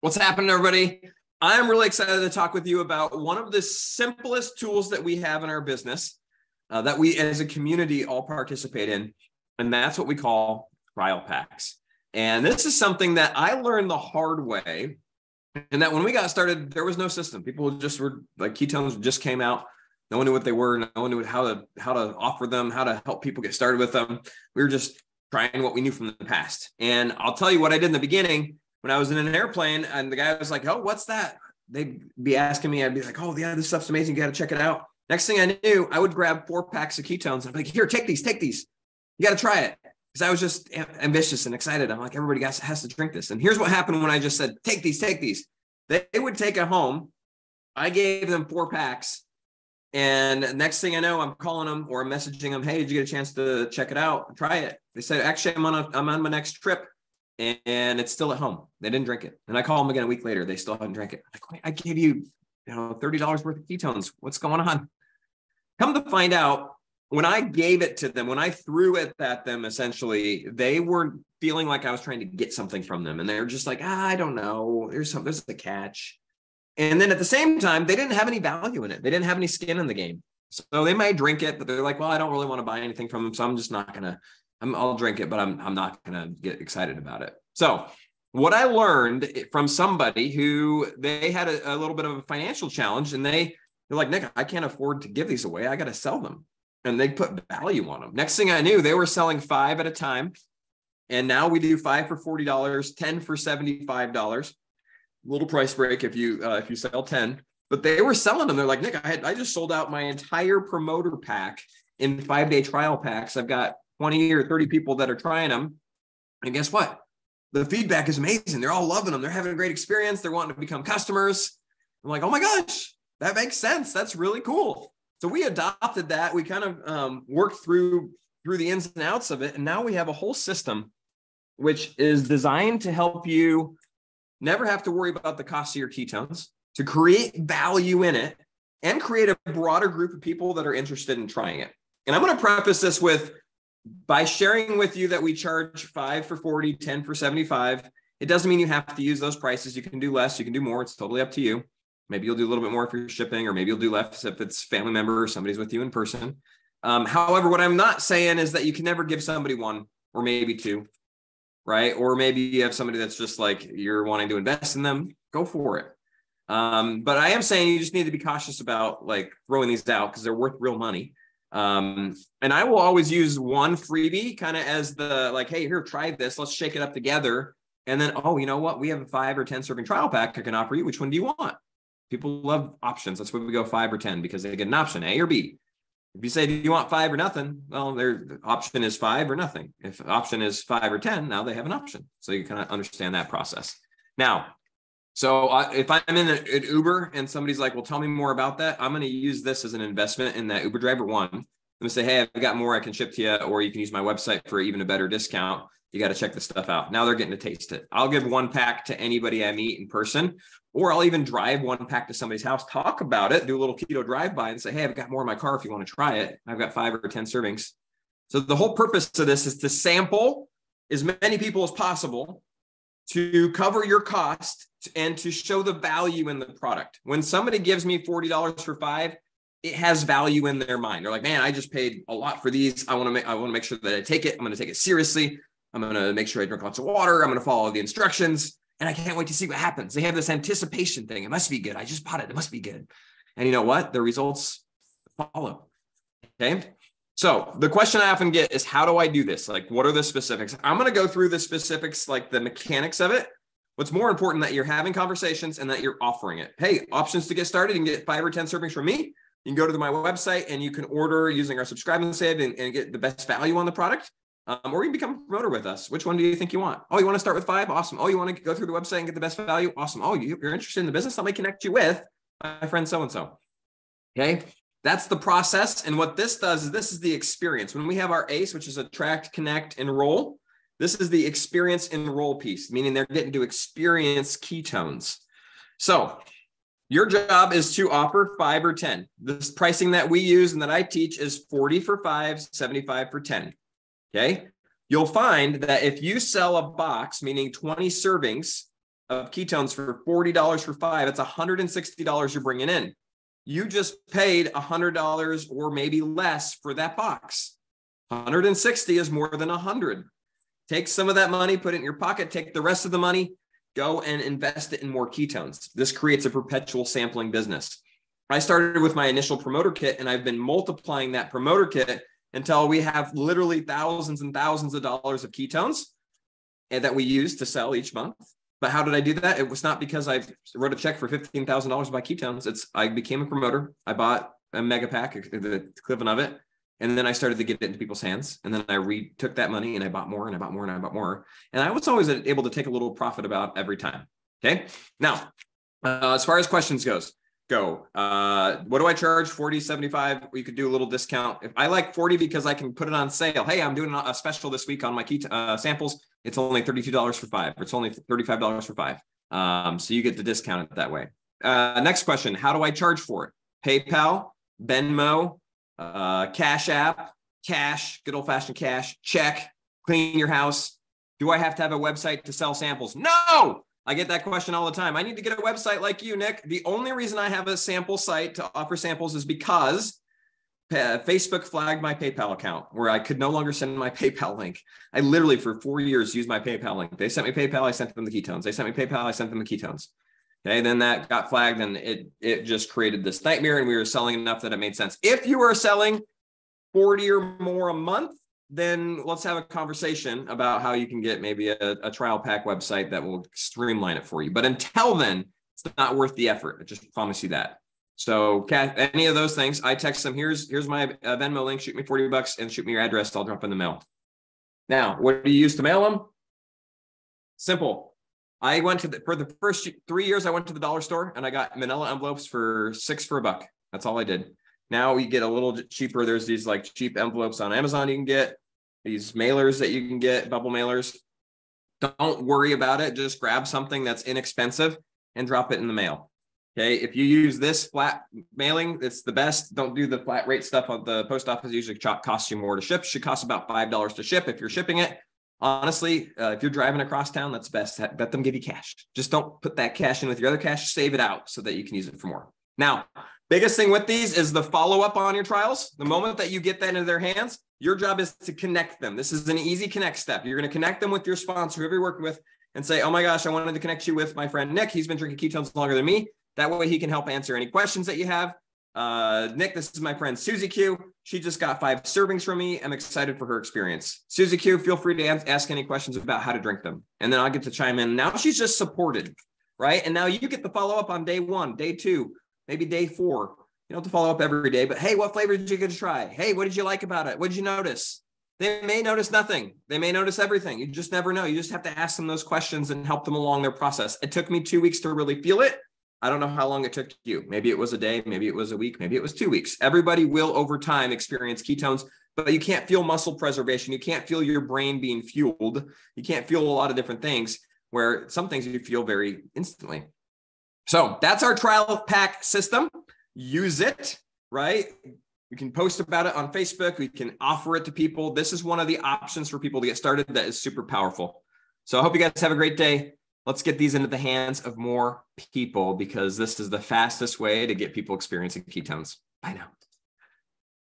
What's happening, everybody? I'm really excited to talk with you about one of the simplest tools that we have in our business that we as a community all participate in, and that's what we call trial packs. And this is something that I learned the hard way, and that when we got started, there was no system. People just were like, ketones just came out. No one knew what they were. No one knew how to offer them, how to help people get started with them. We were just trying what we knew from the past. And I'll tell you what I did in the beginning. When I was in an airplane and the guy was like, "Oh, what's that?" They'd be asking me, I'd be like, "Oh, yeah, this stuff's amazing. You got to check it out." Next thing I knew, I would grab 4 packs of ketones. I'd be like, "Here, take these. You got to try it." Because I was just ambitious and excited. I'm like, everybody has to drink this. And here's what happened when I just said, take these. They would take it home. I gave them 4 packs. And next thing I know, I'm calling them or I'm messaging them, "Hey, did you get a chance to check it out? Try it." They said, "Actually, I'm on my next trip. And it's still at home." They didn't drink it. And I call them again a week later. They still haven't drank it. Like, "I gave you, $30 worth of ketones. What's going on?" Come to find out, when I gave it to them, when I threw it at them, essentially, they were feeling like I was trying to get something from them. And they're just like, "I don't know. There's a catch." And then at the same time, they didn't have any value in it. They didn't have any skin in the game. So they might drink it, but they're like, "Well, I don't really want to buy anything from them. So I'm just not going to. I'll drink it, but I'm not going to get excited about it." So what I learned from somebody who they had a little bit of a financial challenge, and they're like, "Nick, I can't afford to give these away. I got to sell them." And they put value on them. Next thing I knew, they were selling 5 at a time. And now we do 5 for $40, 10 for $75. Little price break if you sell 10. But they were selling them. They're like, "Nick, I just sold out my entire promoter pack in 5-day trial packs. I've got 20 or 30 people that are trying them. And guess what? The feedback is amazing. They're all loving them. They're having a great experience. They're wanting to become customers." I'm like, "Oh my gosh, that makes sense. That's really cool." So we adopted that. We kind of worked through the ins and outs of it. And now we have a whole system which is designed to help you never have to worry about the cost of your ketones, to create value in it, and create a broader group of people that are interested in trying it. And I'm going to preface this by sharing with you that we charge 5 for 40, 10 for 75. It doesn't mean you have to use those prices. You can do less, you can do more. It's totally up to you. Maybe you'll do a little bit more if you're shipping, or maybe you'll do less if it's family member or somebody's with you in person. However, what I'm not saying is that you can never give somebody 1 or maybe 2, right? Or maybe you have somebody that's just like, you're wanting to invest in them, go for it. But I am saying you just need to be cautious about like throwing these out because they're worth real money. And I will always use 1 freebie kind of as the like, "Hey, here, try this. Let's shake it up together." And then, "Oh, you know what? We have a 5 or 10 serving trial pack I can offer you. Which one do you want?" People love options. That's why we go 5 or 10, because they get an option, A or B. If you say, "Do you want 5 or nothing?" Well, the option is 5 or nothing. If the option is 5 or 10, now they have an option. So you kind of understand that process. Now, so if I'm in an Uber and somebody's like, "Well, tell me more about that," I'm going to use this as an investment in that Uber driver. 1, I'm going to say, "Hey, I've got more I can ship to you, or you can use my website for even a better discount. You got to check this stuff out." Now they're getting to taste it. I'll give 1 pack to anybody I meet in person, or I'll even drive 1 pack to somebody's house, talk about it, do a little keto drive-by and say, "Hey, I've got more in my car if you want to try it. I've got 5 or 10 servings." So the whole purpose of this is to sample as many people as possible, to cover your cost and to show the value in the product. When somebody gives me $40 for 5, it has value in their mind. They're like, "Man, I just paid a lot for these. I want to make sure that I take it. I'm going to take it seriously. I'm going to make sure I drink lots of water. I'm going to follow the instructions. And I can't wait to see what happens." They have this anticipation thing. It must be good. I just bought it. It must be good. And you know what? The results follow. Okay. So the question I often get is, how do I do this? Like, what are the specifics? I'm going to go through the specifics, like the mechanics of it. What's more important, that you're having conversations and that you're offering it. Hey, options to get started. You can get 5 or 10 servings from me. You can go to my website and you can order using our subscribe and save and get the best value on the product. Or you can become a promoter with us. Which one do you think you want? Oh, you want to start with 5? Awesome. Oh, you want to go through the website and get the best value? Awesome. Oh, you're interested in the business? Let me connect you with my friend so-and-so. Okay. That's the process. And what this does is this is the experience. When we have our ACE, which is attract, connect, enroll, this is the experience enroll piece, meaning they're getting to experience ketones. So your job is to offer 5 or 10. This pricing that we use and that I teach is 40 for 5, 75 for 10. Okay. You'll find that if you sell a box, meaning 20 servings of ketones for $40 for 5. It's $160 you're bringing in. You just paid $100 or maybe less for that box. 160 is more than 100. Take some of that money, put it in your pocket, take the rest of the money, go and invest it in more ketones. This creates a perpetual sampling business. I started with my initial promoter kit, and I've been multiplying that promoter kit until we have literally thousands and thousands of dollars of ketones that we use to sell each month. But how did I do that? It was not because I wrote a check for $15,000 to buy ketones. I became a promoter. I bought a mega pack, the equivalent of it. And then I started to get it into people's hands. And then I took that money and I bought more and I bought more and I bought more. And I was always able to take a little profit about every time. Okay. Now, as far as questions go. What do I charge? 40, 75. You could do a little discount. If I like 40 because I can put it on sale. Hey, I'm doing a special this week on my samples. It's only $32 for 5. It's only $35 for 5. So you get to discount it that way. Next question. How do I charge for it? PayPal, Venmo, Cash App, cash, good old fashioned cash, check, clean your house. Do I have to have a website to sell samples? No. I get that question all the time. I need to get a website like you, Nick. The only reason I have a sample site to offer samples is because Facebook flagged my PayPal account where I could no longer send my PayPal link. I literally for 4 years used my PayPal link. They sent me PayPal, I sent them the ketones. They sent me PayPal, I sent them the ketones. Okay, then that got flagged and it just created this nightmare, and we were selling enough that it made sense. If you are selling 40 or more a month, then let's have a conversation about how you can get maybe a trial pack website that will streamline it for you. But until then, it's not worth the effort. I just promise you that. So any of those things, I text them, here's my Venmo link, shoot me $40 and shoot me your address. I'll drop in the mail. Now, what do you use to mail them? Simple. I went for the first 3 years, I went to the dollar store and I got manila envelopes for $6 for $1. That's all I did. Now we get a little cheaper. There's these like cheap envelopes on Amazon you can get, these mailers that you can get, bubble mailers. Don't worry about it. Just grab something that's inexpensive and drop it in the mail. Okay. If you use this flat mailing, it's the best. Don't do the flat rate stuff on the post office. Usually costs you more to ship. Should cost about $5 to ship if you're shipping it. Honestly, if you're driving across town, that's best. Let them give you cash. Just don't put that cash in with your other cash. Save it out so that you can use it for more. Now, biggest thing with these is the follow-up on your trials. The moment that you get that into their hands, your job is to connect them. This is an easy connect step. You're going to connect them with your sponsor, whoever you're working with, and say, oh my gosh, I wanted to connect you with my friend Nick. He's been drinking ketones longer than me. That way he can help answer any questions that you have. Nick, this is my friend Susie Q. She just got 5 servings from me. I'm excited for her experience. Susie Q, feel free to ask any questions about how to drink them. And then I'll get to chime in. Now she's just supported, right? And now you get the follow-up on day 1, day 2, maybe day 4. You don't have to follow up every day, but hey, what flavor did you get to try? Hey, what did you like about it? What did you notice? They may notice nothing. They may notice everything. You just never know. You just have to ask them those questions and help them along their process. It took me 2 weeks to really feel it. I don't know how long it took you. Maybe it was a day, maybe it was a week, maybe it was 2 weeks. Everybody will over time experience ketones, but you can't feel muscle preservation. You can't feel your brain being fueled. You can't feel a lot of different things, where some things you feel very instantly. So that's our trial pack system. Use it, right? We can post about it on Facebook. We can offer it to people. This is one of the options for people to get started that is super powerful. So I hope you guys have a great day. Let's get these into the hands of more people, because this is the fastest way to get people experiencing ketones. Bye now.